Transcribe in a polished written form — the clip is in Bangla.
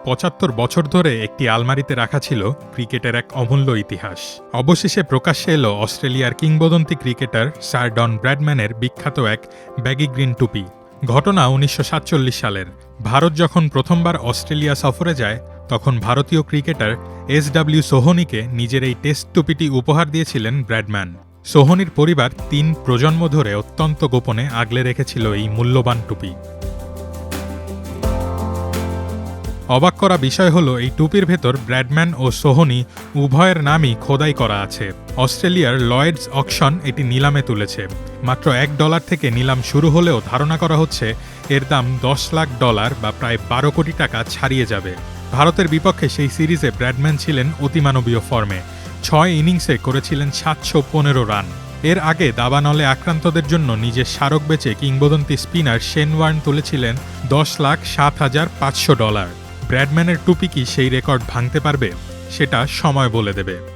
৭৫ বছর ধরে একটি আলমারিতে রাখা ছিল ক্রিকেটের এক অমূল্য ইতিহাস। অবশেষে প্রকাশ্যে এলো অস্ট্রেলিয়ার কিংবদন্তি ক্রিকেটার স্যার ডন ব্র্যাডম্যানের বিখ্যাত এক ব্যাগি গ্রিন টুপি। ঘটনা ১৯৪৭ সালের। ভারত যখন প্রথমবার অস্ট্রেলিয়া সফরে যায়, তখন ভারতীয় ক্রিকেটার এস.ডব্লিউ. সোহনিকে নিজের এই টেস্ট টুপিটি উপহার দিয়েছিলেন ব্র্যাডম্যান। সোহনির পরিবার ৩ প্রজন্ম ধরে অত্যন্ত গোপনে আগলে রেখেছিল এই মূল্যবান টুপি। অবাক করা বিষয় হলো, এই টুপির ভেতর ব্র্যাডম্যান ও সোহনি উভয়ের নামই খোদাই করা আছে। অস্ট্রেলিয়ার লয়েডস অকশন এটি নিলামে তুলেছে। মাত্র $1 থেকে নিলাম শুরু হলেও ধারণা করা হচ্ছে এর দাম $10 লাখ বা প্রায় 12 কোটি টাকা ছাড়িয়ে যাবে। ভারতের বিপক্ষে সেই সিরিজে ব্র্যাডম্যান ছিলেন অতিমানবীয় ফর্মে। 6 ইনিংসে করেছিলেন 715 রান। এর আগে দাবানলে আক্রান্তদের জন্য নিজের স্মারক বেচে কিংবদন্তি স্পিনার শেন ওয়ার্ন তুলেছিলেন $10,07,500। ব্র্যাডম্যানের টুপি কি সেই রেকর্ড ভাঙতে পারবে? সেটা সময় বলে দেবে।